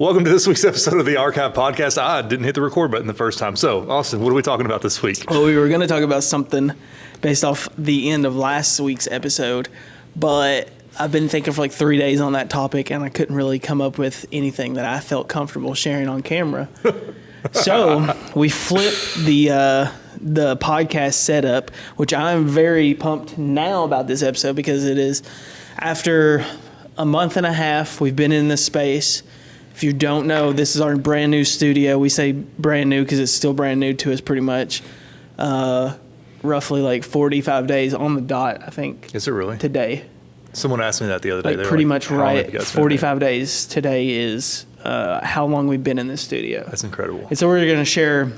Welcome to this week's episode of the Archive Podcast. I didn't hit the record button the first time. So, Austin, what are we talking about this week? Well, we were going to talk about something based off the end of last week's episode, but I've been thinking for like 3 days on that topic, and I couldn't really come up with anything that I felt comfortable sharing on camera. So we flipped the podcast setup, which I'm very pumped now about this episode because it is after a month and a half we've been in this space. If you don't know, this is our brand new studio. We say brand new because it's still brand new to us pretty much. Roughly like 45 days on the dot, I think. Is it really? Today. Someone asked me that the other day. Like pretty much right. 45 days today is how long we've been in this studio. That's incredible. And so we're going to share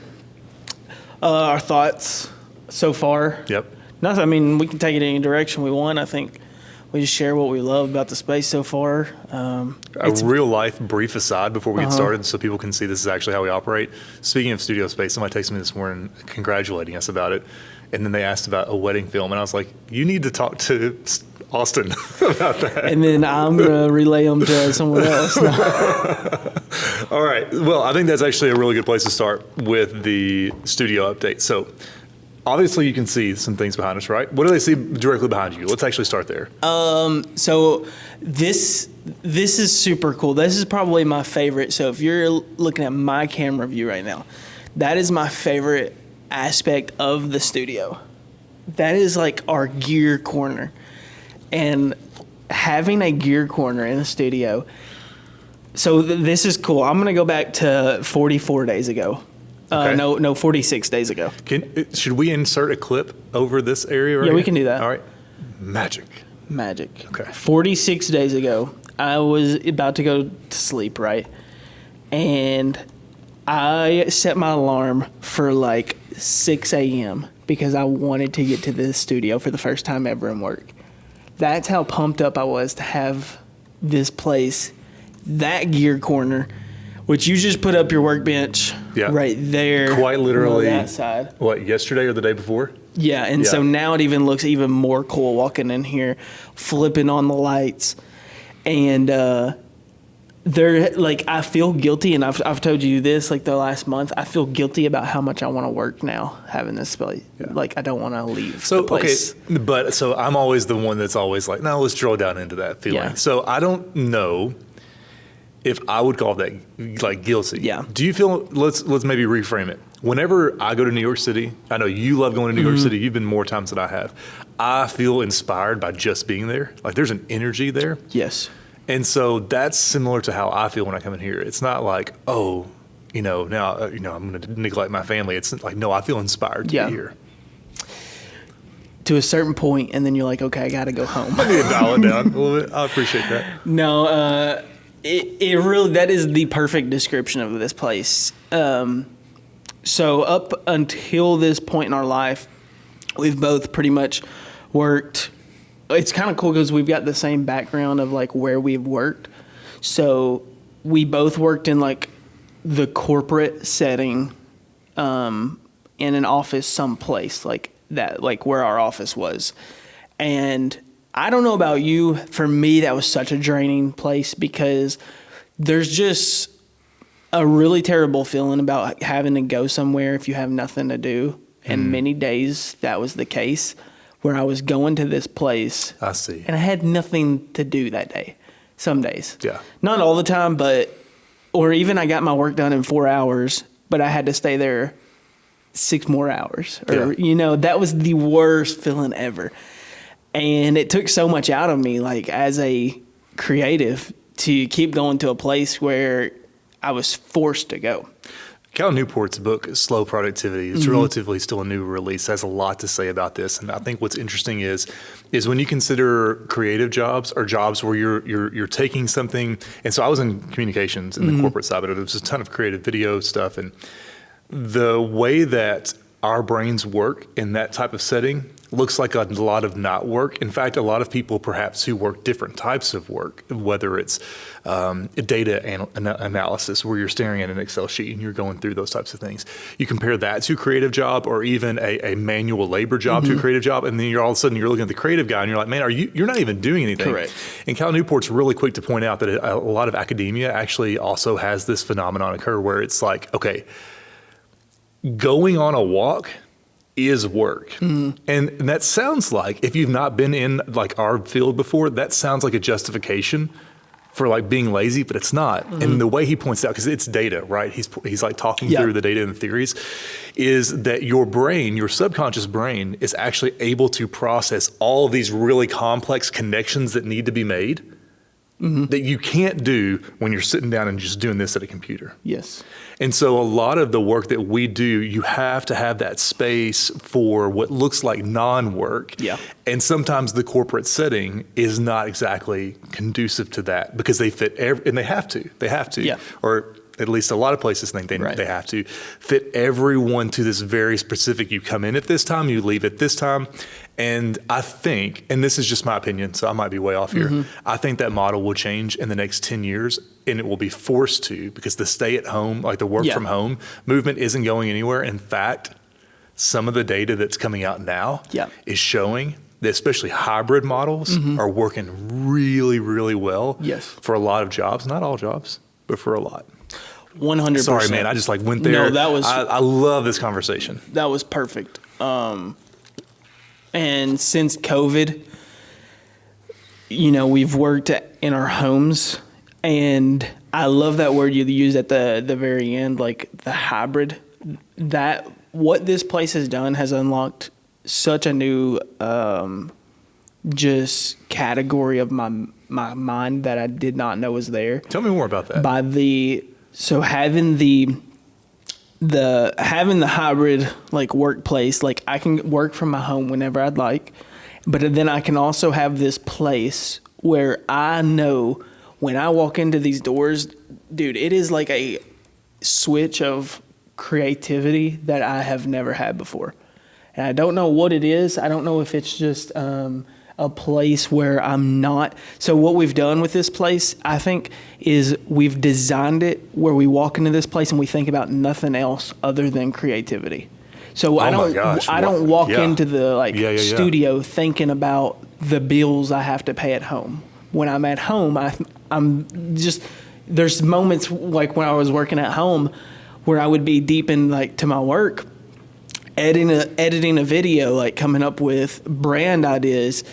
our thoughts so far. Yep. I mean, we can take it any direction we want. I think we just share what we love about the space so far. A real life brief aside before we get started so people can see this is actually how we operate. Speaking of studio space, somebody texted me this morning congratulating us about it. And then they asked about a wedding film. And I was like, you need to talk to Austin about that. And then I'm going to relay them to someone else. All right. Well, I think that's actually a really good place to start with the studio update. So obviously you can see some things behind us, right? What do they see directly behind you? Let's actually start there. So this is super cool. This is probably my favorite. So if you're looking at my camera view right now, that is my favorite aspect of the studio. That is like our gear corner. And having a gear corner in the studio, so this is cool. I'm going to go back to 44 days ago. Okay. 46 days ago. Should we insert a clip over this area right Yeah, here? We can do that. All right. Magic. Okay. 46 days days ago, I was about to go to sleep, right? And I set my alarm for like 6 a.m. because I wanted to get to the studio for the first time ever in work. That's how pumped up I was to have this place, that gear corner, which you just put up your workbench right there. Quite literally. On that side. What, yesterday or the day before? Yeah, and so now it even looks even more cool walking in here, flipping on the lights. And they're like, I feel guilty, and I've told you this like the last month. I feel guilty about how much I want to work now having this place. Yeah. Like I don't want to leave. So the place. Okay, but so I'm always the one that's always like, no, let's drill down into that feeling. Yeah. So I don't know if I would call that like guilty. Yeah. Do you feel? Let's maybe reframe it. Whenever I go to New York City, I know you love going to New York City. You've been more times than I have. I feel inspired by just being there. Like there's an energy there. Yes. And so that's similar to how I feel when I come in here. It's not like, now, I'm going to neglect my family. It's like, no, I feel inspired to be here. To a certain point, and then you're like, okay, I got to go home. I need to dial it down a little bit. I appreciate that. No, it really, that is the perfect description of this place. So up until this point in our life, we've both pretty much worked. It's kind of cool because we've got the same background of like where we've worked. So we both worked in like the corporate setting, in an office someplace like that, like where our office was. And I don't know about you, for me, that was such a draining place because there's just a really terrible feeling about having to go somewhere if you have nothing to do. And many days that was the case, where I was going to this place. I see. And I had nothing to do that day. Some days. Yeah. Not all the time, or even I got my work done in 4 hours, but I had to stay there 6 more hours. That was the worst feeling ever. And it took so much out of me, like as a creative, to keep going to a place where I was forced to go. Cal Newport's book, Slow Productivity, it's relatively still a new release, has a lot to say about this. And I think what's interesting is when you consider creative jobs or jobs where you're taking something. And so I was in communications in the corporate side, but there was a ton of creative video stuff. And the way that our brains work in that type of setting, looks like a lot of not work. In fact, a lot of people perhaps who work different types of work, whether it's data analysis where you're staring at an Excel sheet and you're going through those types of things. You compare that to a creative job or even a manual labor job to a creative job, and then you're all of a sudden you're looking at the creative guy and you're like, man, you're not even doing anything. Correct. And Cal Newport's really quick to point out that a lot of academia actually also has this phenomenon occur where it's like, okay, going on a walk is work. And that sounds like, if you've not been in like our field before, that sounds like a justification for like being lazy, but it's not. And the way he points out, because it's data, right? He's like talking through the data and the theories, is that your brain, your subconscious brain, is actually able to process all of these really complex connections that need to be made that you can't do when you're sitting down and just doing this at a computer. Yes. And so a lot of the work that we do, you have to have that space for what looks like non-work. Yeah. And sometimes the corporate setting is not exactly conducive to that because they fit and they have to. They have to. Yeah. Or at least a lot of places think they have to fit everyone to this very specific, you come in at this time, you leave at this time. And I think, and this is just my opinion, so I might be way off here, I think that model will change in the next 10 years and it will be forced to, because the stay at home, like the work from home movement isn't going anywhere. In fact, some of the data that's coming out now is showing that especially hybrid models are working really, really well for a lot of jobs, not all jobs, but for a lot. 100%. Sorry, man. I just like went there. No, that was. I love this conversation. That was perfect. And since COVID, we've worked in our homes, and I love that word you used at the very end, like the hybrid. That what this place has done has unlocked such a new just category of my mind that I did not know was there. Tell me more about that. Having the hybrid like workplace, like I can work from my home whenever I'd like, but then I can also have this place where I know when I walk into these doors, dude, it is like a switch of creativity that I have never had before. And I don't know what it is. I don't know if it's just a place where I'm not. So what we've done with this place, I think, is we've designed it where we walk into this place and we think about nothing else other than creativity. So I don't walk into the studio thinking about the bills I have to pay at home. When I'm at home, I'm just, there's moments like when I was working at home where I would be deep in like to my work, editing a video, like coming up with brand ideas,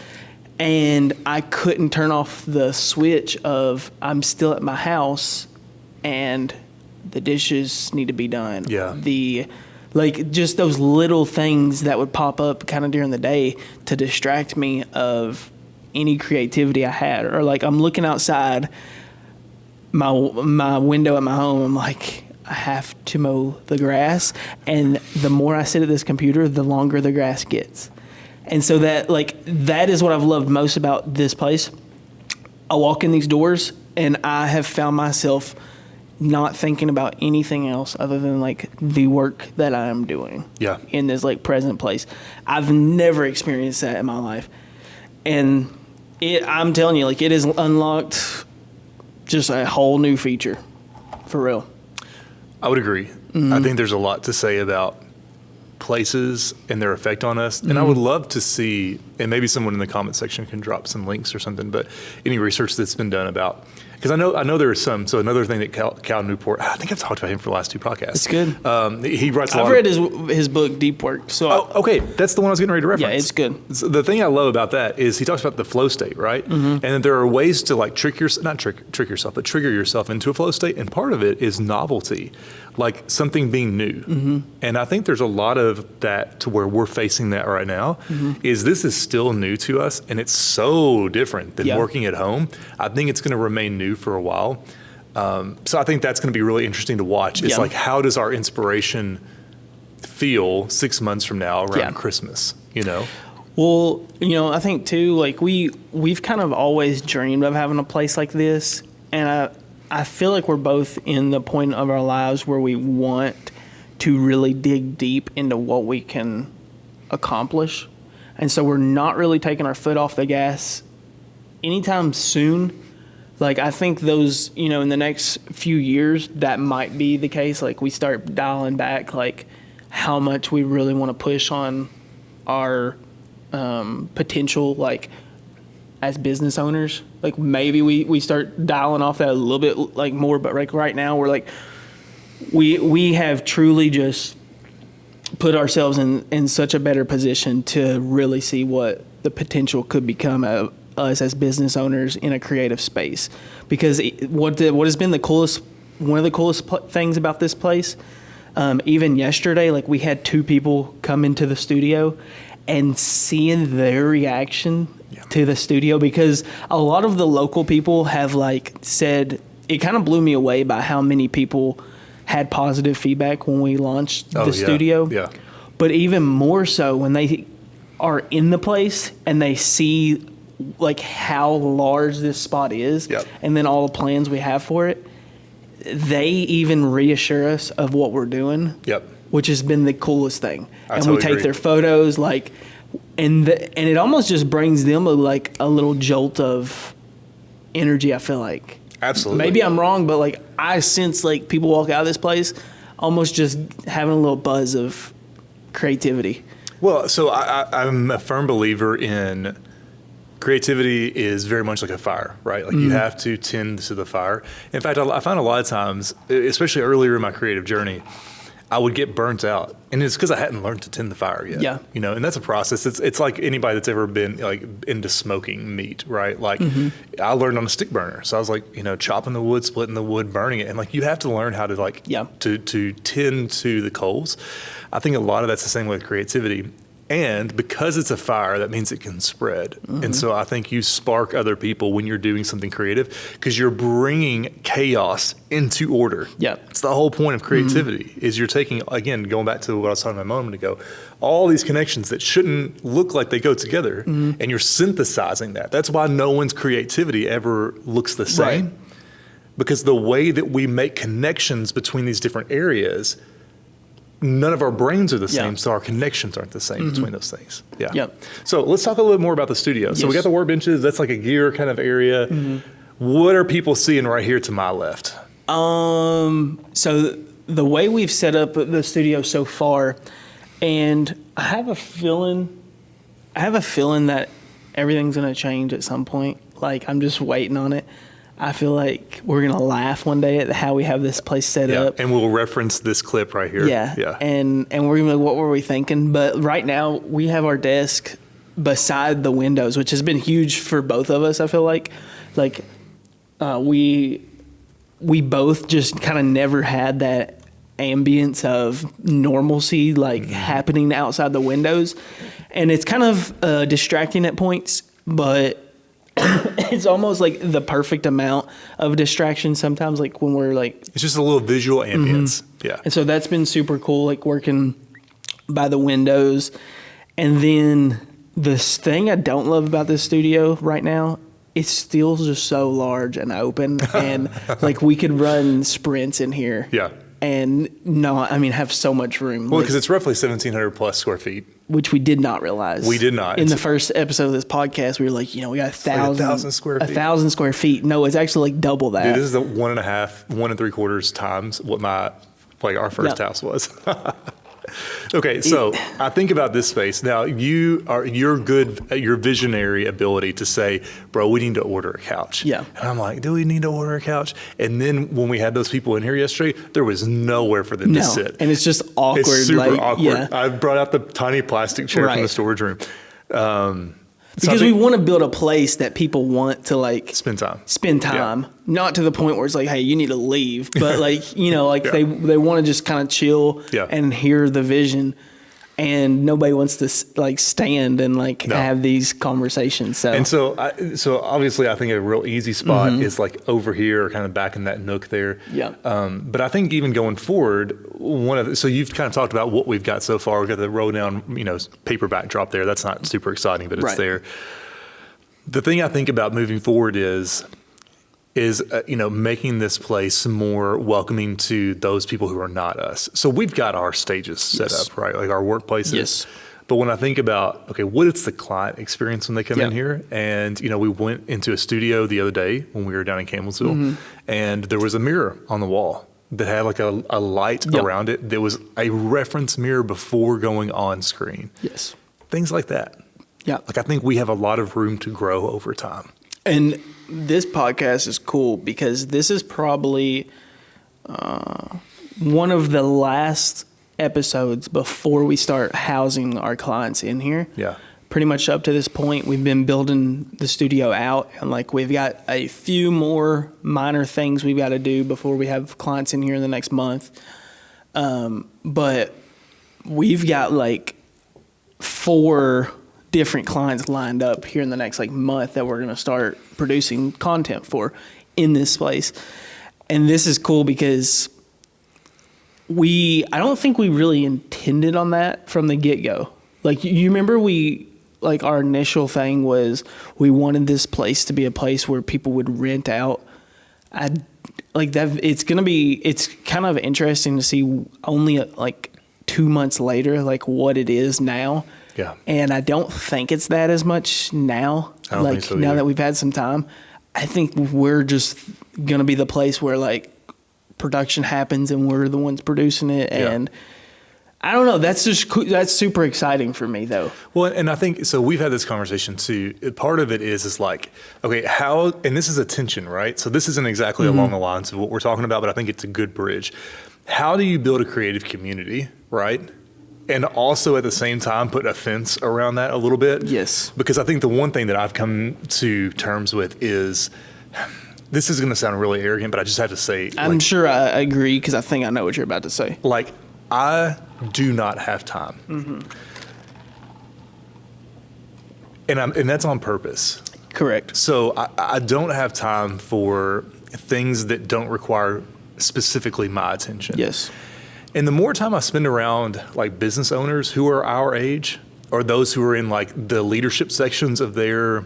and I couldn't turn off the switch of I'm still at my house and the dishes need to be done. Yeah. Just those little things that would pop up kind of during the day to distract me of any creativity I had. Or like I'm looking outside my window at my home, I'm like, I have to mow the grass, and the more I sit at this computer, the longer the grass gets. And so that is what I've loved most about this place. I walk in these doors and I have found myself not thinking about anything else other than like the work that I am doing in this like present place. I've never experienced that in my life. And I'm telling you, like, it has unlocked just a whole new feature for real. I would agree. Mm-hmm. I think there's a lot to say about places and their effect on us. And I would love to see, and maybe someone in the comment section can drop some links or something, but any research that's been done about, because I know there is some. So another thing that Cal Newport, I think I've talked about him for the last two podcasts. It's good. He writes a lot. I've read his book, Deep Work. So okay. That's the one I was getting ready to reference. Yeah, it's good. So the thing I love about that is he talks about the flow state, right? Mm-hmm. And there are ways to like trick yourself, but trigger yourself into a flow state. And part of it is novelty, like something being new. Mm-hmm. And I think there's a lot of that to where we're facing that right now. Mm-hmm. This is still new to us, and it's so different than working at home. I think it's going to remain new for a while. So I think that's going to be really interesting to watch. It's like, how does our inspiration feel 6 months from now around Christmas, you know? Well, I think too, like we've kind of always dreamed of having a place like this. And I feel like we're both in the point of our lives where we want to really dig deep into what we can accomplish. And so we're not really taking our foot off the gas anytime soon. Like, I think those, in the next few years, that might be the case. Like, we start dialing back, like, how much we really want to push on our potential, like, as business owners. Like, maybe we start dialing off that a little bit, like, more. But, like, right now, we're, like, we have truly just put ourselves in such a better position to really see what the potential could become of us as business owners in a creative space. Because what has been one of the coolest things about this place, even yesterday, like, we had 2 people come into the studio, and seeing their reaction to the studio, because a lot of the local people have, like, said, it kind of blew me away by how many people had positive feedback when we launched the studio. Yeah. But even more so when they are in the place and they see, like, how large this spot is, and then all the plans we have for it, they even reassure us of what we're doing, which has been the coolest thing. And we take their photos, like, and it almost just brings them a little jolt of energy, I feel like. Absolutely. Maybe I'm wrong, but, like, I sense, like, people walk out of this place almost just having a little buzz of creativity. Well, so I'm a firm believer in creativity is very much like a fire, right? Like, you have to tend to the fire. In fact, I find a lot of times, especially earlier in my creative journey, I would get burnt out, and it's because I hadn't learned to tend the fire yet. Yeah. And that's a process. It's like anybody that's ever been, like, into smoking meat, right? Like, I learned on a stick burner, so I was like, chopping the wood, splitting the wood, burning it, and, like, you have to learn how to, like, to tend to the coals. I think a lot of that's the same with creativity. And because it's a fire, that means it can spread. And so I think you spark other people when you're doing something creative, because you're bringing chaos into order. Yeah. It's the whole point of creativity, is you're taking, again, going back to what I was talking about a moment ago, all these connections that shouldn't look like they go together, and you're synthesizing that. That's why no one's creativity ever looks the same. Right. Because the way that we make connections between these different areas, none of our brains are the same, so our connections aren't the same between those things. Yeah. Yep. So let's talk a little bit more about the studio. So we got the workbenches. That's like a gear kind of area. What are people seeing right here to my left? So the way we've set up the studio so far, and I have a feeling that everything's going to change at some point. Like, I'm just waiting on it. I feel like we're going to laugh one day at how we have this place set up. And we'll reference this clip right here. Yeah. And we're going to be like, what were we thinking? But right now, we have our desk beside the windows, which has been huge for both of us, I feel like. Like, we both just kind of never had that ambience of normalcy, like, happening outside the windows. And it's kind of distracting at points, but it's almost like the perfect amount of distraction sometimes, like when we're like, it's just a little visual ambience. Yeah. And so that's been super cool, like working by the windows. And then this thing I don't love about this studio right now, it's still just so large and open, and like we could run sprints in here. Yeah. And have so much room. Well, because it's roughly 1,700 plus square feet. Which we did not realize. We did not. In the first episode of this podcast, we were like, we got 1,000 square feet. 1,000 square feet. No, it's actually like double that. Dude, this is the 1 3/4 times what our first house was. Okay, so I think about this space. Now, you're good at your visionary ability to say, bro, we need to order a couch. Yeah. And I'm like, do we need to order a couch? And then when we had those people in here yesterday, there was nowhere for them to sit. And it's just awkward. It's super awkward. Yeah. I brought out the tiny plastic chair from the storage room. Because we want to build a place that people want to like spend time. Yeah. Not to the point where it's like, hey, you need to leave, but like, they want to just kind of chill and hear the vision, and nobody wants to like stand and like have these conversations. So obviously I think a real easy spot is like over here, kind of back in that nook there. Yeah. But I think even going forward, so you've kind of talked about what we've got so far. We've got the roll down, paper backdrop there. That's not super exciting, but it's there. The thing I think about moving forward is making this place more welcoming to those people who are not us. So we've got our stages set up, right? Like our workplaces. Yes. But when I think about, okay, what is the client experience when they come in here? And, we went into a studio the other day when we were down in Campbellsville, and there was a mirror on the wall that had like a light around it. There was a reference mirror before going on screen. Yes. Things like that. Yeah. Like, I think we have a lot of room to grow over time. And this podcast is cool because this is probably one of the last episodes before we start housing our clients in here. Yeah. Pretty much up to this point, we've been building the studio out, and like we've got a few more minor things we've got to do before we have clients in here in the next month. But we've got like 4 different clients lined up here in the next like month that we're going to start producing content for in this place. And this is cool because I don't think we really intended on that from the get-go. Like, you remember our initial thing was we wanted this place to be a place where people would rent out. It's kind of interesting to see only like 2 months later, like what it is now. Yeah. And I don't think it's that as much now. I don't think so now either. that we've had some time, I think we're just going to be the place where like production happens and we're the ones producing it. Yeah. And I don't know. That's just that's super exciting for me, though. Well, and I think so. We've had this conversation too. Part of it is like, okay, how, and this is a tension, right? So this isn't exactly along the lines of what we're talking about, but I think it's a good bridge. How do you build a creative community, right? And also at the same time put a fence around that a little bit. Yes. Because I think the one thing that I've come to terms with is, this is going to sound really arrogant, but I just have to say, I'm sure I agree because I think I know what you're about to say. like, I do not have time. And that's on purpose. Correct. So I don't have time for things that don't require specifically my attention. Yes. And the more time I spend around like business owners who are our age, or those who are in like the leadership sections of their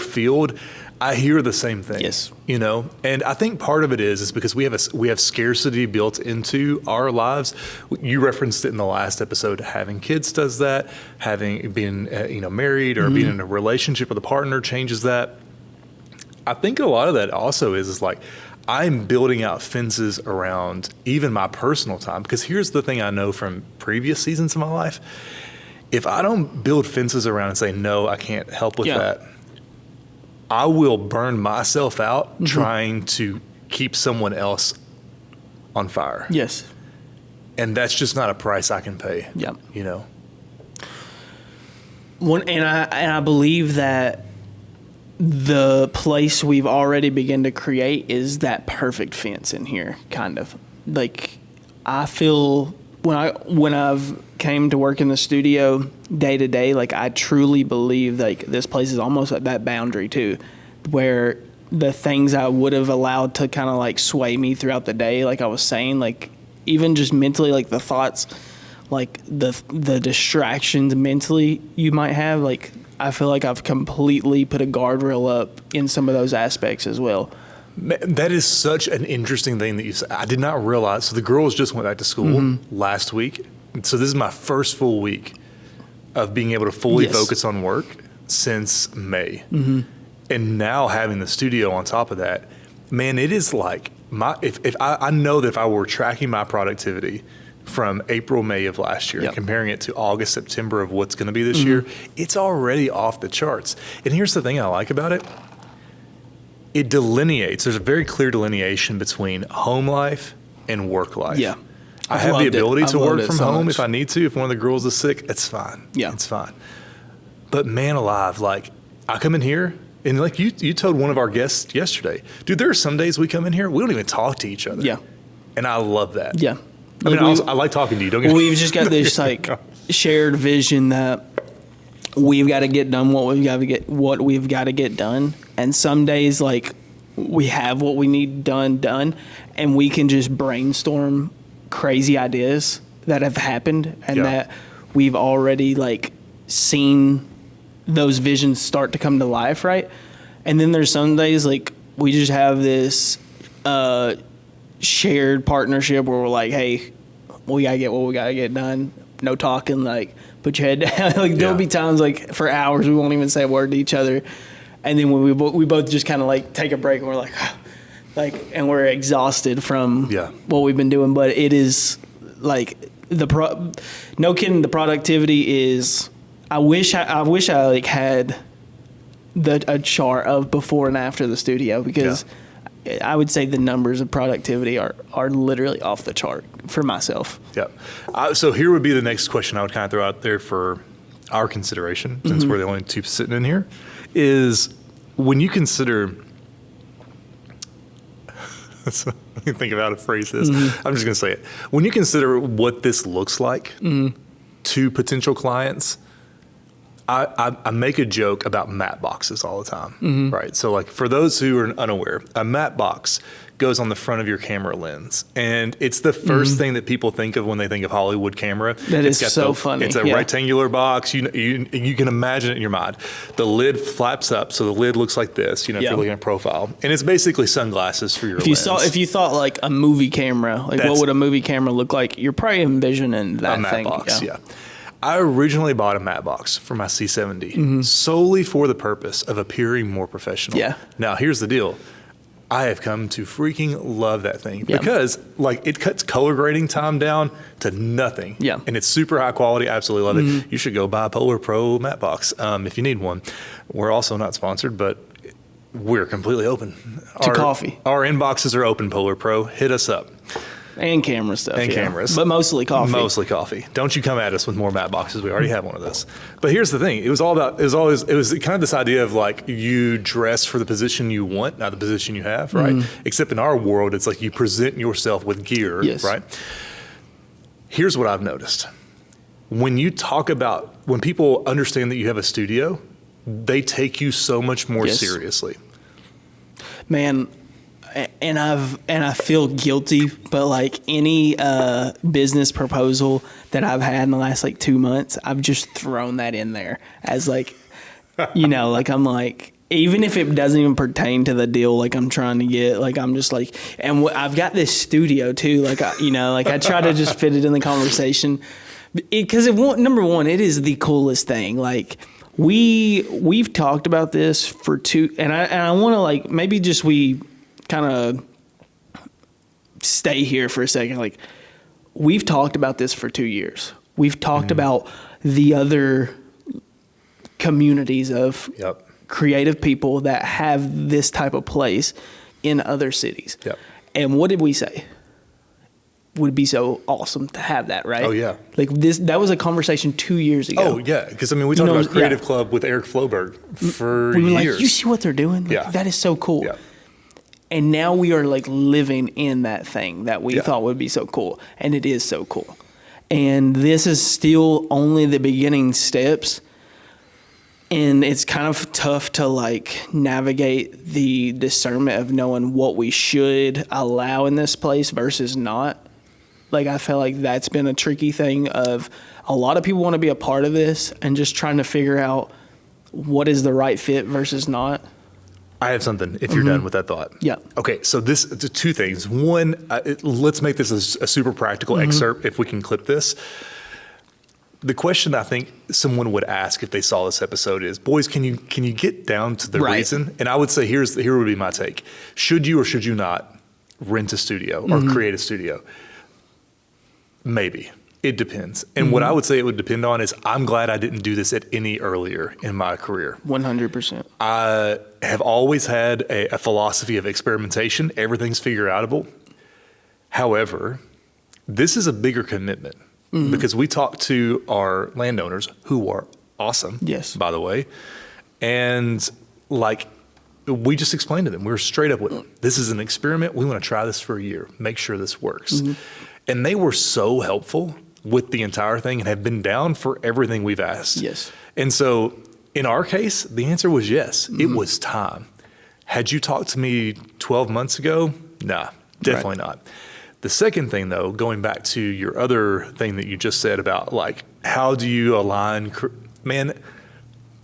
field, I hear the same thing. Yes. And I think part of it is because we have scarcity built into our lives. You referenced it in the last episode. Having kids does that. Having been married or being in a relationship with a partner changes that. I think a lot of that also is like, I'm building out fences around even my personal time. Because here's the thing I know from previous seasons of my life. If I don't build fences around and say, no, I can't help with that, I will burn myself out trying to keep someone else on fire. Yes. And that's just not a price I can pay. Yeah. And I believe that the place we've already begun to create is that perfect fence in here, kind of. Like, I feel when I've came to work in the studio day to day, like, I truly believe like this place is almost at that boundary too, where the things I would have allowed to kind of like sway me throughout the day, like I was saying, like even just mentally, like the thoughts, like the distractions mentally you might have, like I feel like I've completely put a guardrail up in some of those aspects as well. That is such an interesting thing that you said. I did not realize. So the girls just went back to school last week. So this is my first full week of being able to fully focus on work since May. And now having the studio on top of that, man, it is like if I know that if I were tracking my productivity from April, May of last year, comparing it to August, September of what's going to be this year, it's already off the charts. And here's the thing I like about it. It delineates, there's a very clear delineation between home life and work life. Yeah. I have the ability to work from home much. if I need to. If one of the girls is sick, it's fine. Yeah. It's fine. But man alive, like I come in here and like you told one of our guests yesterday, dude, there are some days we come in here, we don't even talk to each other. Yeah. And I love that. Yeah. I mean, I like talking to you. Don't get me We've just got this like shared vision that we've got to get done what we've got to get done. And some days, like, we have what we need done, and we can just brainstorm crazy ideas that have happened and that we've already like seen those visions start to come to life, right? And then there's some days like we just have this shared partnership where we're like, hey, we gotta get what we gotta get done. No talking, like put your head down. Like there'll Yeah. be times like for hours we won't even say a word to each other, and then when we both just kind of like take a break and we're like and we're exhausted from Yeah. what we've been doing. But it is like no kidding, the productivity is. I wish I like had a chart of before and after the studio, because I would say the numbers of productivity are literally off the chart for myself. Yeah. So here would be the next question I would kind of throw out there for our consideration, since we're the only two sitting in here, is when you consider. Let me think of how to phrase this. I'm just going to say it. When you consider what this looks like to potential clients, I make a joke about matte boxes all the time, right? So like for those who are unaware, a matte box goes on the front of your camera lens, and it's the first thing that people think of when they think of Hollywood camera. That It's is got so funny. It's a Yeah. rectangular box. You can imagine it in your mind. The lid flaps up, so the lid looks like this. If Yeah. you're looking at profile, and it's basically sunglasses for your If you lens. if you thought like a movie camera, like That's- what would a movie camera look like? You're probably envisioning that A matte thing. box, yeah. I originally bought a matte box for my C70 solely for the purpose of appearing more professional. Yeah. Now, here's the deal. I have come to freaking love that thing Yeah. because like it cuts color grading time down to nothing. Yeah. And it's super high quality. I absolutely love it. You should go buy a Polar Pro matte box if you need one. We're also not sponsored, but we're completely open. To coffee. Our inboxes are open, Polar Pro. Hit us up. And camera stuff. And yeah. cameras. But mostly coffee. Mostly coffee. Don't you come at us with more matte boxes. We already have one of those. But here's the thing. It was kind of this idea of like you dress for the position you want, not the position you have, right? Except in our world, it's like you present yourself with gear, Yes. right? Here's what I've noticed. When people understand that you have a studio, they take you so much more Yes. seriously. Man, and I feel guilty, but like any business proposal that I've had in the last like 2 months, I've just thrown that in there as like, like I'm like, even if it doesn't even pertain to the deal, like I'm trying to get, like I'm just like, and I've got this studio too, like I try to just fit it in the conversation, because number one, it is the coolest thing, like. We've talked about this for and I want to like maybe just we kind of stay here for a second. Like we've talked about this for 2 years. We've talked about the other communities of Yep. creative people that have this type of place in other cities. Yep. And what did we say? Would be so awesome to have that, right? Oh, yeah. Like that was a conversation 2 years ago. Oh, yeah. Because, we talked about Creative yeah. Club with Eric Floberg for We were years. like, you see what they're doing? Like, Yeah. That is so cool. Yeah. And now we are like living in that thing that we Yeah. thought would be so cool. And it is so cool. And this is still only the beginning steps. And it's kind of tough to like navigate the discernment of knowing what we should allow in this place versus not. Like, I feel like that's been a tricky thing of a lot of people want to be a part of this and just trying to figure out what is the right fit versus not. I have something if you're done with that thought. Yeah. Okay, so two things. One, let's make this a super practical excerpt if we can clip this. The question I think someone would ask if they saw this episode is, boys, can you get down to the Right. reason? And I would say here would be my take. Should you or should you not rent a studio or create a studio? Maybe. It depends. And what I would say it would depend on is I'm glad I didn't do this at any earlier in my career. 100%. I have always had a philosophy of experimentation. Everything's figure outable. However, this is a bigger commitment because we talk to our landowners who are awesome, Yes. by the way. And like, we just explained to them, we were straight up with them. This is an experiment. We want to try this for a year, make sure this works. And they were so helpful with the entire thing and have been down for everything we've asked. Yes. And so in our case, the answer was yes. It was time. Had you talked to me 12 months ago? Nah, definitely not. The second thing, though, going back to your other thing that you just said about, like, how do you align? Man,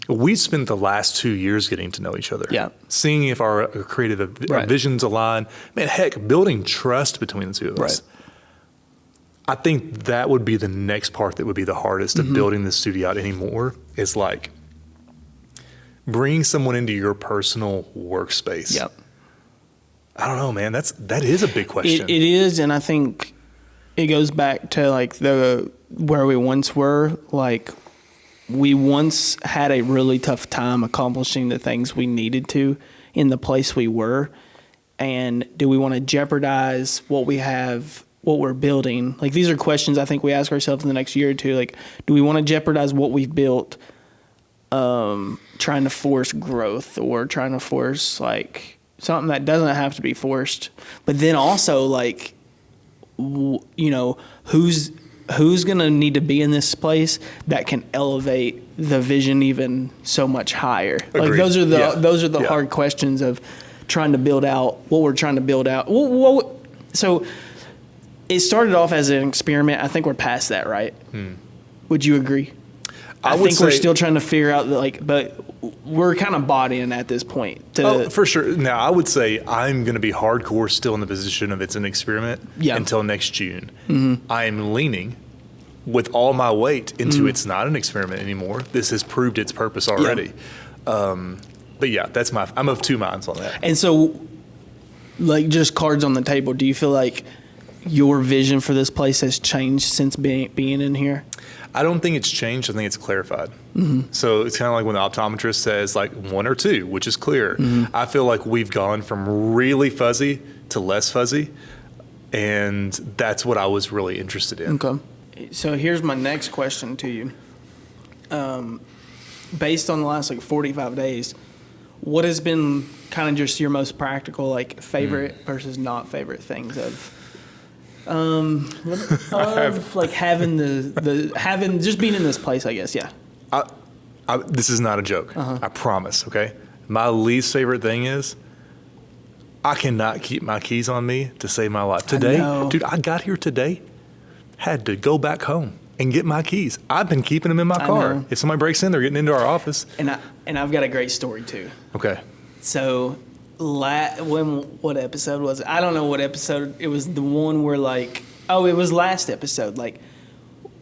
we spent the last 2 years getting to know each other. Yeah. Seeing if our creative our Right. visions align. Man, heck, building trust between the two of us. Right. I think that would be the next part that would be the hardest of building the studio out anymore, is like bringing someone into your personal workspace. Yep. I don't know, man. That is a big question. It is, and I think it goes back to like where we once were. Like, we once had a really tough time accomplishing the things we needed to in the place we were. And do we want to jeopardize what we have, what we're building? Like, these are questions I think we ask ourselves in the next year or two. Like, do we want to jeopardize what we've built, trying to force growth, or trying to force like something that doesn't have to be forced? But then also, like, you know, who's going to need to be in this place that can elevate the vision even so much higher? Agreed. Like, those are the hard questions of trying to build out what we're trying to build out. So it started off as an experiment. I think we're past that, right? Would you agree? I think we're still trying to figure out but we're kind of bought in at this point. For sure. Now, I would say I'm going to be hardcore still in the position of it's an experiment until next June. I'm leaning with all my weight into it's not an experiment anymore. This has proved its purpose already. But yeah, I'm of two minds on that. And so, like, just cards on the table, do you feel like your vision for this place has changed since being in here? I don't think it's changed. I think it's clarified. So it's kind of like when the optometrist says like 1 or 2, which is clear. I feel like we've gone from really fuzzy to less fuzzy, and that's what I was really interested in. Okay. So here's my next question to you. Based on the last 45 days, what has been kind of just your most practical, like, favorite versus not favorite things of like having having just being in this place, I guess? Yeah. This is not a joke. I promise. Okay. My least favorite thing is I cannot keep my keys on me to save my life. Today, dude, I got here today, had to go back home and get my keys. I've been keeping them in my car. If somebody breaks in, they're getting into our office. And I've got a great story too. Okay. So, what episode was it? I don't know what episode. It was the one where it was last episode. Like,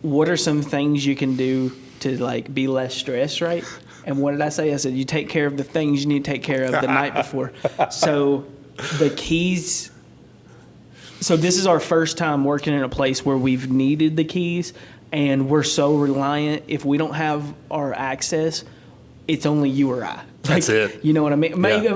what are some things you can do to be less stressed, right? And what did I say? I said, you take care of the things you need to take care of the night before. So the keys. So this is our first time working in a place where we've needed the keys, and we're so reliant. If we don't have our access, it's only you or I. That's it. You know what I mean? Maybe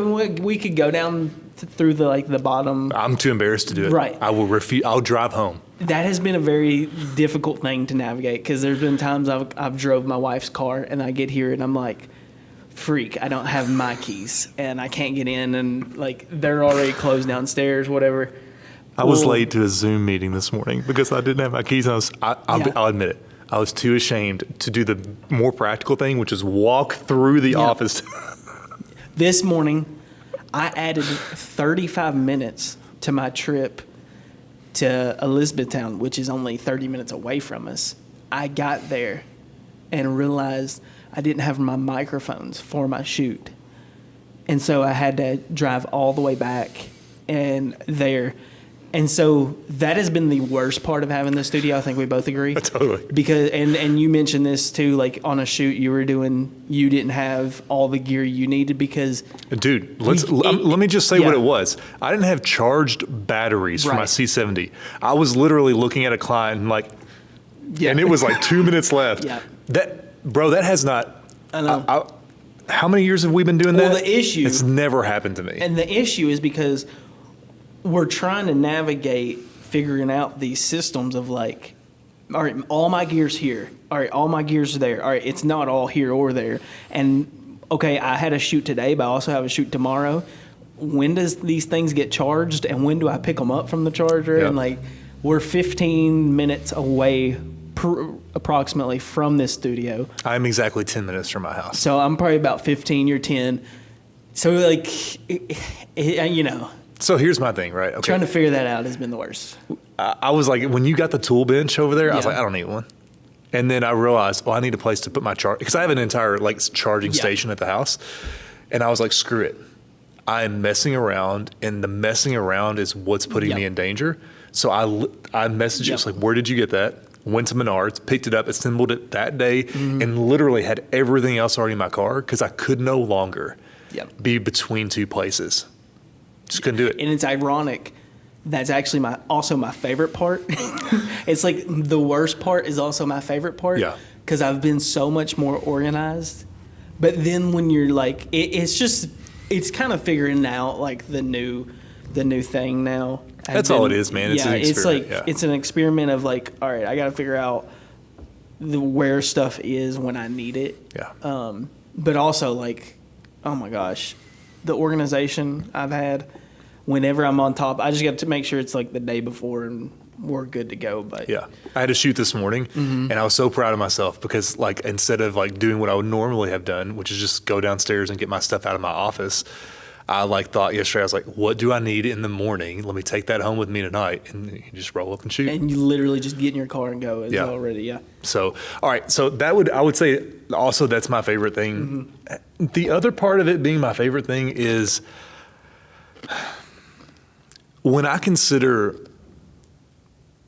we could go down through the bottom. I'm too embarrassed to do it. Right. I will refuse. I'll drive home. That has been a very difficult thing to navigate, because there's been times I've drove my wife's car and I get here and I'm like, freak, I don't have my keys and I can't get in, and they're already closed downstairs, whatever. I was late to a Zoom meeting this morning because I didn't have my keys. I'll admit it. I was too ashamed to do the more practical thing, which is walk through the office. This morning, I added 35 minutes to my trip to Elizabethtown, which is only 30 minutes away from us. I got there and realized I didn't have my microphones for my shoot. And so I had to drive all the way back and there. And so that has been the worst part of having the studio. I think we both agree. Totally. Because and you mentioned this too, on a shoot you didn't have all the gear you needed because. Dude, let me just say what it was. I didn't have charged batteries for my C70. I was literally looking at a client and it was 2 minutes left. Yeah. That has not. I know. How many years have we been doing that? Well, the issue. It's never happened to me. And the issue is because we're trying to navigate figuring out these systems of all right, all my gear's here. All right, all my gear's there. All right, it's not all here or there. And, okay, I had a shoot today, but I also have a shoot tomorrow. When does these things get charged, and when do I pick them up from the charger? Yep. And, we're 15 minutes away approximately from this studio. I'm exactly 10 minutes from my house. So I'm probably about 15, you're 10. So, So here's my thing, right? Okay. Trying to figure that out has been the worst. I was when you got the tool bench over there, I was I don't need one. And then I realized, I need a place to put my charge, because I have an entire charging station at the house. And I was like, screw it. I'm messing around, and the messing around is what's putting me in danger. So I messaged you, it's like, where did you get that? Went to Menards, picked it up, assembled it that day, and literally had everything else already in my car because I could no longer be between two places. Just couldn't do it. And it's ironic. That's actually also my favorite part. It's like the worst part is also my favorite part. Yeah. Because I've been so much more organized. But then when you're like, it's kind of figuring out like the new thing now. That's all it is, man. It's an experiment. It's like it's an experiment of like, all right, I got to figure out where stuff is when I need it. Yeah. But also like, oh my gosh, the organization I've had. Whenever I'm on top, I just got to make sure it's like the day before and we're good to go. But yeah, I had a shoot this morning, and I was so proud of myself because like instead of like doing what I would normally have done, which is just go downstairs and get my stuff out of my office, I like thought yesterday, I was like, what do I need in the morning? Let me take that home with me tonight, and you just roll up and shoot. And you literally just get in your car and go. It's already. So, all right. So I would say also that's my favorite thing. The other part of it being my favorite thing is when I consider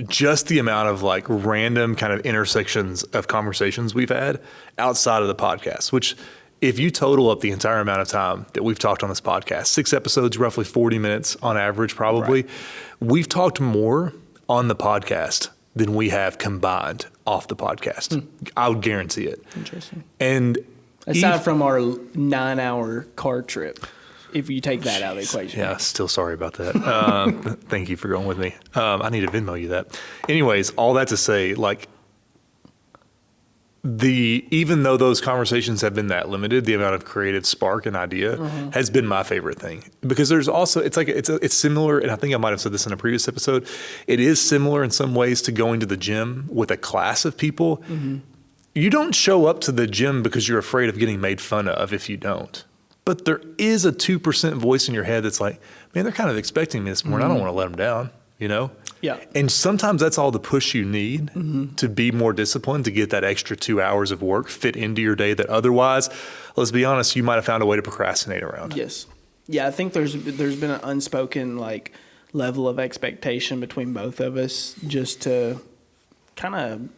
just the amount of like random kind of intersections of conversations we've had outside of the podcast, which if you total up the entire amount of time that we've talked on this podcast, 6 episodes, roughly 40 minutes on average, probably, we've talked more on the podcast than we have combined off the podcast. I would guarantee it. Interesting. And aside from our 9-hour car trip, if you take that out of the equation. Yeah, still sorry about that. Thank you for going with me. I need to Venmo you that. Anyways, all that to say, like, even though those conversations have been that limited, the amount of creative spark and idea has been my favorite thing. Because there's also, it's similar, and I think I might have said this in a previous episode, it is similar in some ways to going to the gym with a class of people. You don't show up to the gym because you're afraid of getting made fun of if you don't. But there is a 2% voice in your head that's like, man, they're kind of expecting me this morning. I don't want to let them down, you know? Yeah. And sometimes that's all the push you need to be more disciplined, to get that extra 2 hours of work fit into your day that otherwise, let's be honest, you might have found a way to procrastinate around. Yes. Yeah, I think there's been an unspoken like level of expectation between both of us just to kind of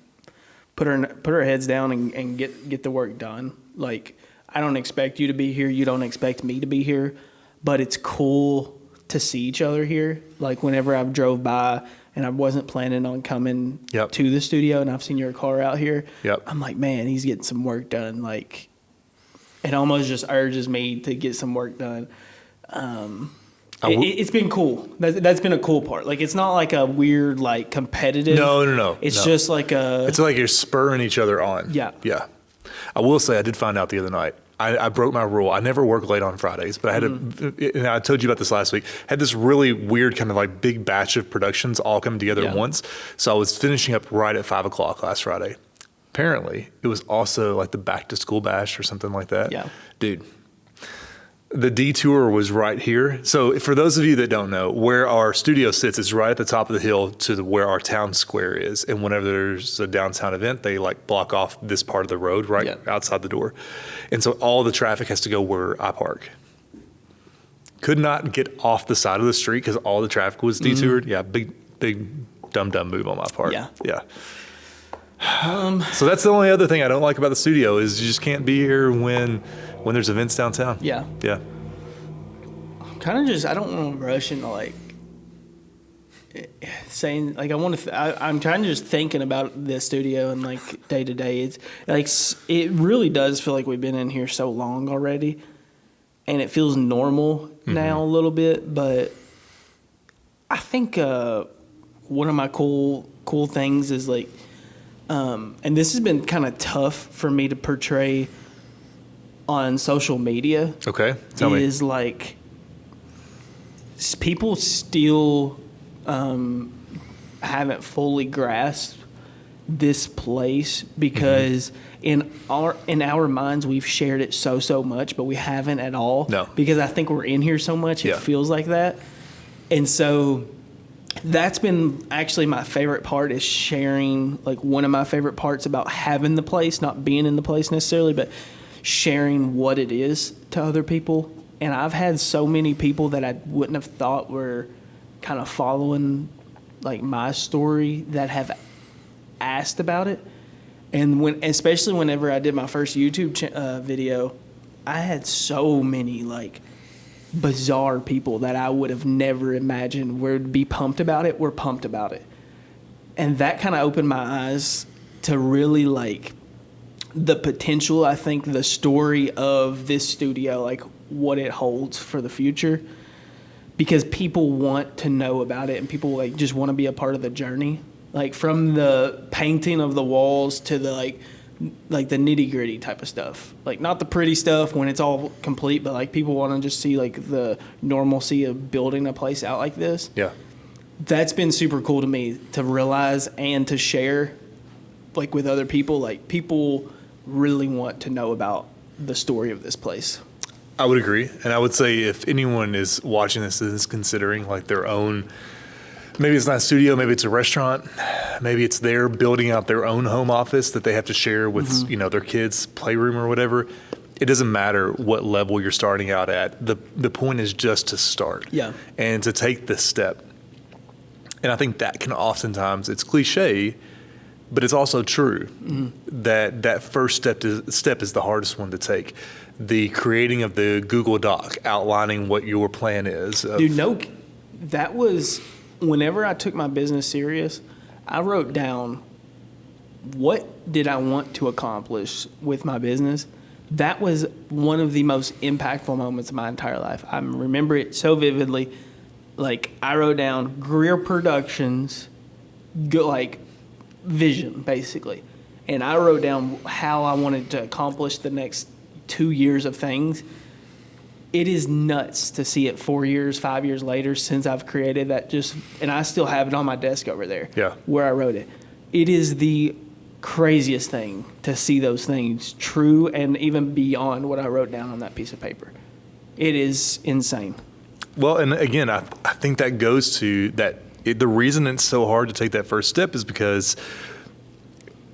put our heads down and get the work done. Like, I don't expect you to be here. You don't expect me to be here. But it's cool to see each other here. Like, whenever I've drove by and I wasn't planning on coming to the studio and I've seen your car out here, I'm like, man, he's getting some work done. Like, it almost just urges me to get some work done. It's been cool. That's been a cool part. Like, it's not like a weird, like, competitive. No. It's just like it's like you're spurring each other on. Yeah. I will say I did find out the other night. I broke my rule. I never work late on Fridays, but I had and I told you about this last week, had this really weird kind of like big batch of productions all come together at once. So I was finishing up right at 5 o'clock last Friday. Apparently, it was also like the back to school bash or something like that. Yeah. Dude, the detour was right here. So for those of you that don't know, where our studio sits is right at the top of the hill to where our town square is. And whenever there's a downtown event, they like block off this part of the road right outside the door. And so all the traffic has to go where I park. Could not get off the side of the street because all the traffic was detoured. Yeah, big dumb move on my part. Yeah. So that's the only other thing I don't like about the studio is you just can't be here when there's events downtown. Yeah. I'm kind of just, I don't want to rush into like saying like I'm trying to just thinking about the studio and like day to day. It's like it really does feel like we've been in here so long already, and it feels normal now a little bit. But I think one of my cool things is like. And this has been kind of tough for me to portray on social media. Okay, tell me. Is like people still haven't fully grasped this place because in our minds we've shared it so much, but we haven't at all. No, because I think we're in here so much it feels like that, and so. That's been actually my favorite part is sharing, like one of my favorite parts about having the place, not being in the place necessarily, but sharing what it is to other people. And I've had so many people that I wouldn't have thought were kind of following like my story that have asked about it. And especially whenever I did my first YouTube video, I had so many like bizarre people that I would have never imagined would be pumped about it, were pumped about it. And that kind of opened my eyes to really like the potential, I think the story of this studio, like what it holds for the future, because people want to know about it and people like just want to be a part of the journey. Like from the painting of the walls to the like the nitty gritty type of stuff. Like not the pretty stuff when it's all complete, but like people want to just see like the normalcy of building a place out like this. Yeah. That's been super cool to me to realize and to share like with other people. Like people really want to know about the story of this place. I would agree. And I would say if anyone is watching this and is considering like their own, maybe it's not a studio, maybe it's a restaurant, maybe it's they're building out their own home office that they have to share with, you know, their kids' playroom or whatever. It doesn't matter what level you're starting out at. The point is just to start. Yeah. And to take this step. And I think that can oftentimes, it's cliche, but it's also true that first step is the hardest one to take. The creating of the Google Doc outlining what your plan is. Dude, no, that was whenever I took my business serious, I wrote down what did I want to accomplish with my business. That was one of the most impactful moments of my entire life. I remember it so vividly. Like I wrote down Greer Productions, like vision basically, and I wrote down how I wanted to accomplish the next 2 years of things. It is nuts to see it 4 years, 5 years later since I've created that and I still have it on my desk over there. Yeah. Where I wrote it. It is the craziest thing to see those things true and even beyond what I wrote down on that piece of paper. It is insane. Well, and again, I think that goes to that. The reason it's so hard to take that first step is because,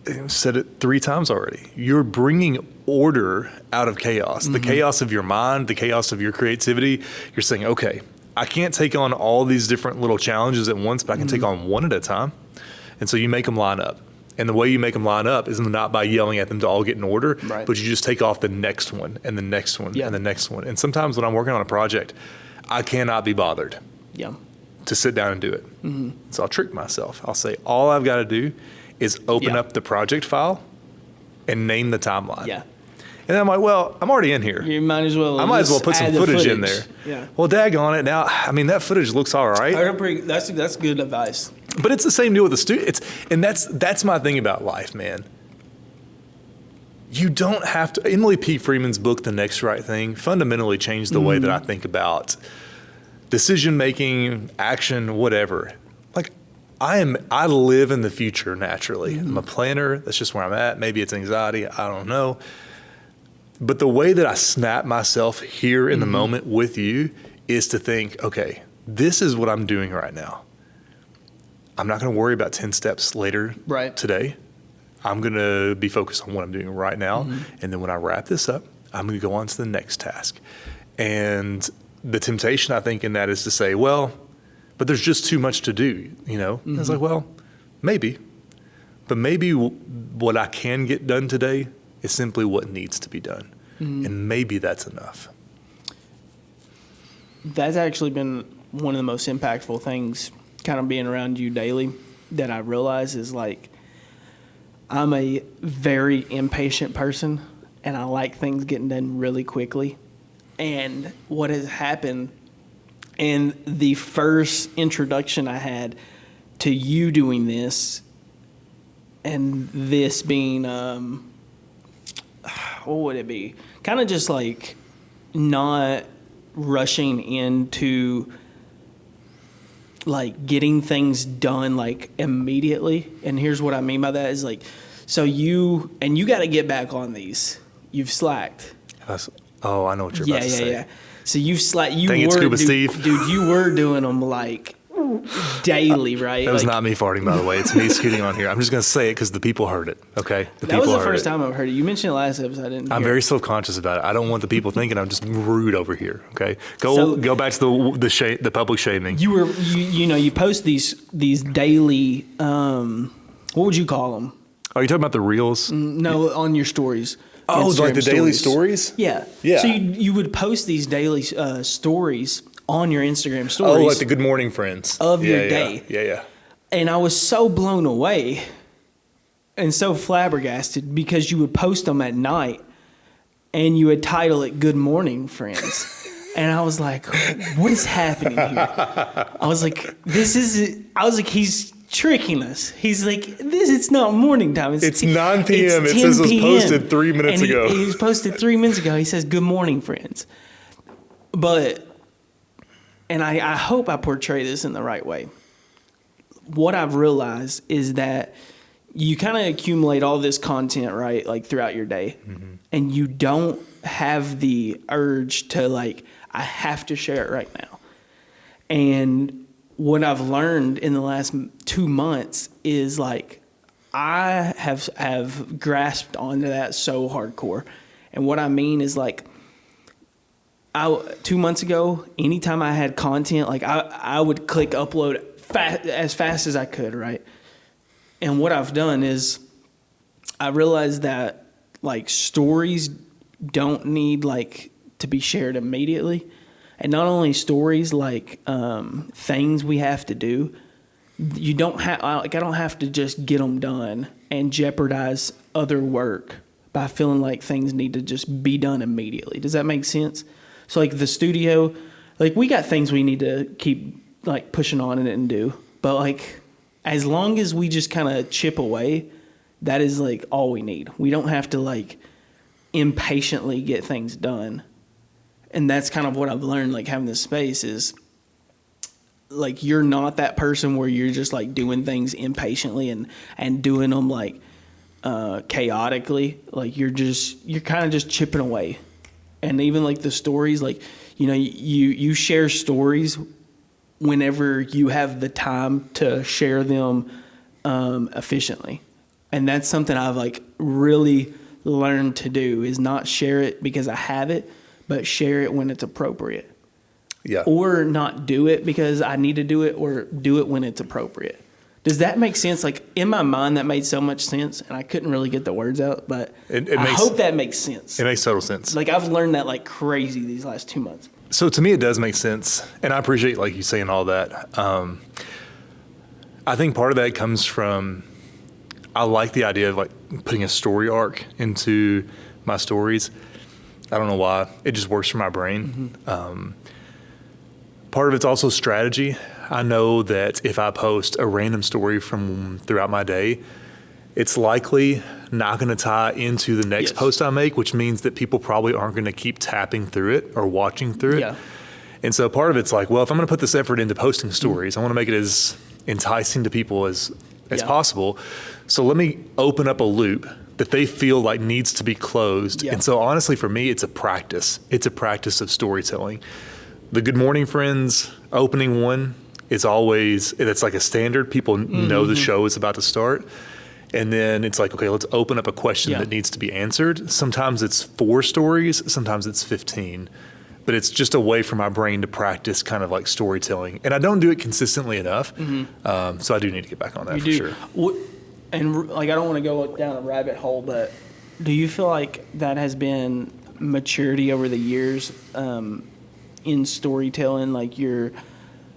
I've said it 3 times already, you're bringing order out of chaos. The chaos of your mind, the chaos of your creativity. You're saying, okay, I can't take on all these different little challenges at once, but I can take on one at a time. And so you make them line up. And the way you make them line up is not by yelling at them to all get in order, right, but you just take off the next one and the next one and the next one. And sometimes when I'm working on a project, I cannot be bothered to sit down and do it. So I'll trick myself. I'll say, all I've got to do is open up the project file and name the timeline. Yeah. And I'm like, well, I'm already in here. You might as well. I might as well put some footage in there. Yeah. Well, daggone it. Now, I mean, that footage looks all right. That's good advice. But it's the same deal with the studio. And that's my thing about life, man. You don't have to. Emily P. Freeman's book, The Next Right Thing, fundamentally changed the way that I think about decision making, action, whatever. Like, I live in the future naturally. I'm a planner. That's just where I'm at. Maybe it's anxiety. I don't know. But the way that I snap myself here in the moment with you is to think, okay, this is what I'm doing right now. I'm not going to worry about 10 steps later today. I'm going to be focused on what I'm doing right now. And then when I wrap this up, I'm going to go on to the next task. And the temptation, I think, in that is to say, well, but there's just too much to do, you know? And it's like, well, maybe. But maybe what I can get done today is simply what needs to be done. And maybe that's enough. That's actually been one of the most impactful things kind of being around you daily that I realize is like I'm a very impatient person and I like things getting done really quickly. And what has happened in the first introduction I had to you doing this and this being, what would it be? Kind of just like not rushing into like getting things done like immediately. And here's what I mean by that is like, so you got to get back on these. You've slacked. Oh, I know what you're about to say. Yeah. So you've slacked. Dang it, Scuba Steve. Dude, you were doing them like daily, right? That was Like, not me farting, by the way. It's me scooting on here. I'm just going to say it because the people heard it, okay? The that was people the heard first it. time I've heard it. You mentioned it last episode. I didn't. I'm hear very it. self-conscious about it. I don't want the people thinking I'm just rude over here, okay? So- Go back to the public shaming. You post these daily. What would you call them? Are you talking about the reels? No, on your stories. Oh, like Instagram the daily stories? Yeah. Yeah. So you would post these daily stories on your Instagram stories. Oh, like the good morning friends. Of your Yeah, day. Yeah. And I was so blown away and so flabbergasted because you would post them at night and you would title it Good Morning Friends. And I was like, what is happening here? I was like, he's tricking us. He's like, it's not morning time. It's 9 p.m. It's It says it 10 was p.m. posted 3 minutes And ago. He was posted 3 minutes ago. He says, Good Morning Friends. And I hope I portray this in the right way. What I've realized is that you kind of accumulate all this content, right, like throughout your day, and you don't have the urge to like, I have to share it right now. And what I've learned in the last 2 months is like, I have grasped onto that so hardcore. And what I mean is like, 2 months ago, anytime I had content, like I would click upload as fast as I could, right? And what I've done is I realized that like stories don't need like to be shared immediately. And not only stories, like things we have to do, you don't have, like, I don't have to just get them done and jeopardize other work by feeling like things need to just be done immediately. Does that make sense? So like the studio, like we got things we need to keep like pushing on and do, but like as long as we just kind of chip away, that is like all we need. We don't have to like impatiently get things done. And that's kind of what I've learned, like having this space is like, you're not that person where you're just like doing things impatiently and doing them like chaotically. Like you're kind of just chipping away. And even like the stories, like, you know, you share stories whenever you have the time to share them efficiently. And that's something I've like really learned to do, is not share it because I have it, but share it when it's appropriate. Yeah. Or not do it because I need to do it, or do it when it's appropriate. Does that make sense? Like in my mind, that made so much sense, and I couldn't really get the words out, but I hope that makes sense. It makes total sense. Like I've learned that like crazy these last 2 months. So to me, it does make sense, and I appreciate like you saying all that. I think part of that comes from, I like the idea of like putting a story arc into my stories. I don't know why. It just works for my brain. Part of it's also strategy. I know that if I post a random story from throughout my day, it's likely not going to tie into the next post I make, which means that people probably aren't going to keep tapping through it or watching through it. Yeah. And so part of it's like, well, if I'm going to put this effort into posting stories, I want to make it as enticing to people as possible. So let me open up a loop that they feel like needs to be closed. Yeah. And so honestly, for me, it's a practice. It's a practice of storytelling. The Good Morning Friends opening one is always, it's like a standard. People know the show is about to start. And then it's like, okay, let's open up a question that needs to be answered. Sometimes it's 4 stories, sometimes it's 15. But it's just a way for my brain to practice kind of like storytelling. And I don't do it consistently enough. So I do need to get back on that for sure. And like, I don't want to go down a rabbit hole, but do you feel like that has been maturity over the years in storytelling, like your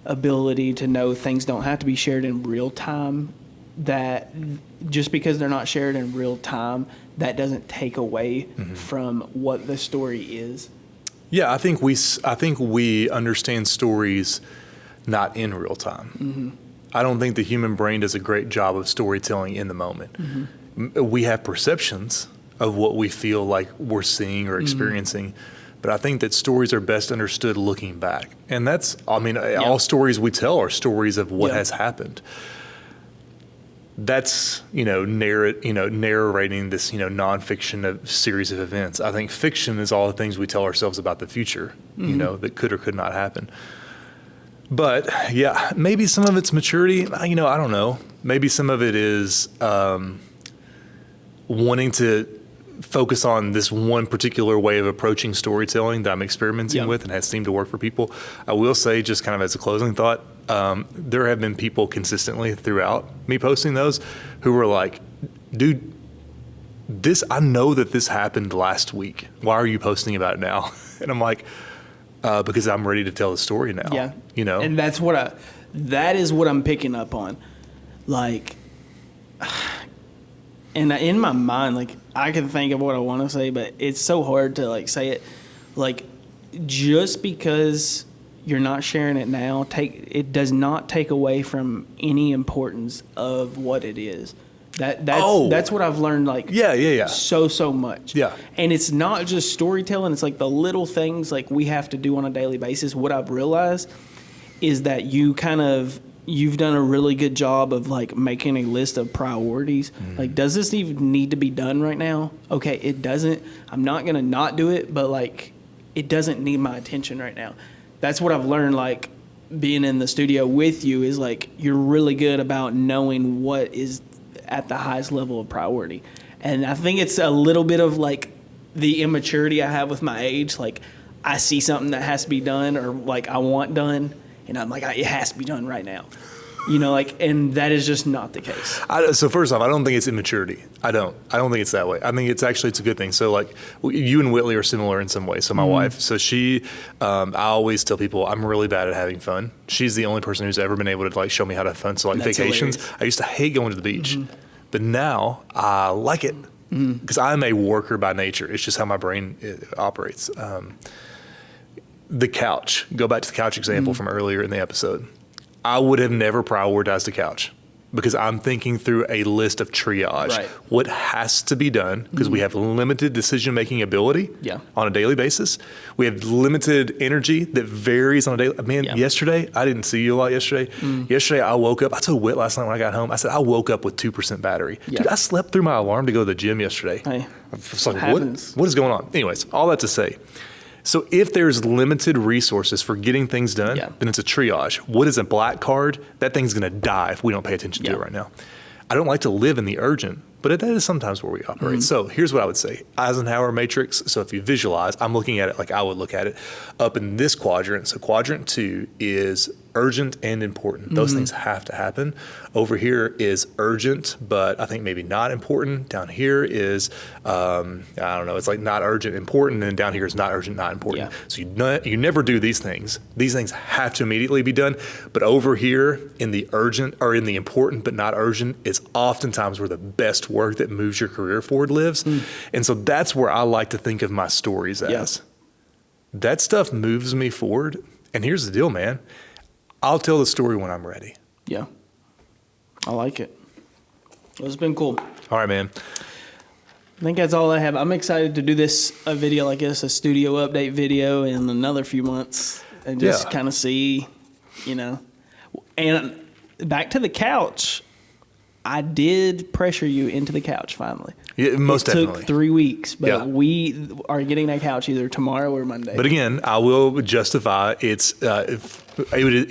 ability to know things don't have to be shared in real time, that just because they're not shared in real time, that doesn't take away from what the story is? Yeah, I think we understand stories not in real time. I don't think the human brain does a great job of storytelling in the moment. We have perceptions of what we feel like we're seeing or experiencing, but I think that stories are best understood looking back. And that's, I mean, all stories we tell are stories of what has happened. That's, narrating this, nonfiction series of events. I think fiction is all the things we tell ourselves about the future, that could or could not happen. But yeah, maybe some of it's maturity. I don't know. Maybe some of it is wanting to focus on this one particular way of approaching storytelling that I'm experimenting with and has seemed to work for people. I will say, just kind of as a closing thought, there have been people consistently throughout me posting those who were like, dude, I know that this happened last week. Why are you posting about it now? And I'm like, because I'm ready to tell the story now. Yeah. And that is what I'm picking up on. Like, and in my mind, like, I can think of what I want to say, but it's so hard to like say it. Like, just because you're not sharing it now, it does not take away from any importance of what it is. That's what I've learned. Like, so much. Yeah. And it's not just storytelling. It's like the little things like we have to do on a daily basis. What I've realized is that you've done a really good job of like making a list of priorities. Like, does this even need to be done right now? Okay, it doesn't. I'm not going to not do it, but like, it doesn't need my attention right now. That's what I've learned, like, being in the studio with you is like, you're really good about knowing what is at the highest level of priority. And I think it's a little bit of like the immaturity I have with my age. Like, I see something that has to be done or like I want done, and I'm like, it has to be done right now. And that is just not the case. So first off, I don't think it's immaturity. I don't think it's that way. I think it's a good thing. So like, you and Whitley are similar in some ways. So my wife, so she, I always tell people I'm really bad at having fun. She's the only person who's ever been able to like show me how to have fun. So like That's vacations, hilarious. I used to hate going to the beach, but now I like it because I'm a worker by nature. It's just how my brain operates. The couch, go back to the couch example from earlier in the episode. I would have never prioritized the couch because I'm thinking through a list of triage. Right. What has to be done because we have limited decision-making ability on a daily basis. We have limited energy that varies on a daily. Man, yesterday, I didn't see you a lot yesterday. Yesterday, I woke up. I told Whit last night when I got home, I said, I woke up with 2% battery. Dude, I slept through my alarm to go to the gym yesterday. Hey, I was like, what is going on? Anyways, all that to say, so if there's limited resources for getting things done, then it's a triage. What is a black card? That thing's going to die if we don't pay attention to it right now. I don't like to live in the urgent, but that is sometimes where we operate. So here's what I would say. Eisenhower matrix. So if you visualize, I'm looking at it like I would look at it up in this quadrant. So quadrant 2 is urgent and important. Those things have to happen. Over here is urgent, but I think maybe not important. Down here is, I don't know, it's like not urgent, important, and down here is not urgent, not important. So you never do these things. These things have to immediately be done. But over here in the urgent or in the important but not urgent is oftentimes where the best work that moves your career forward lives. And so that's where I like to think of my stories as. That stuff moves me forward. And here's the deal, man. I'll tell the story when I'm ready. Yeah. I like it. Well, it's been cool. All right, man. I think that's all I have. I'm excited to do a video like this, a studio update video in another few months and just kind of see, And back to the couch, I did pressure you into the couch finally. Yeah, most definitely. It took 3 weeks, but we are getting that couch either tomorrow or Monday. But again, I will justify it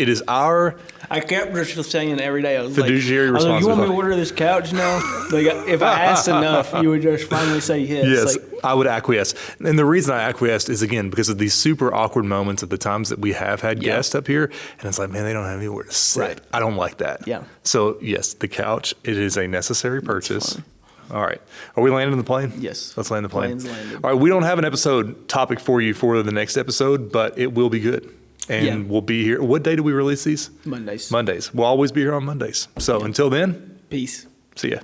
is our. I kept just saying every day. I was fiduciary like, you want me to responsibility. order this couch now? Like, if I asked enough, you would just finally say yes. Yes, Like, I would acquiesce. And the reason I acquiesced is, again, because of these super awkward moments of the times that we have had guests up here. And it's like, man, they don't have anywhere to sit. Right. I don't like that. Yeah. So, yes, the couch, it is a necessary purchase. All right. Are we landing the plane? Yes. Let's land the plane. Plane's landed. All right. We don't have an episode topic for you for the next episode, but it will be good. And we'll be here. What day do we release these? Mondays. Mondays. We'll always be here on Mondays. So until then, Peace. see ya.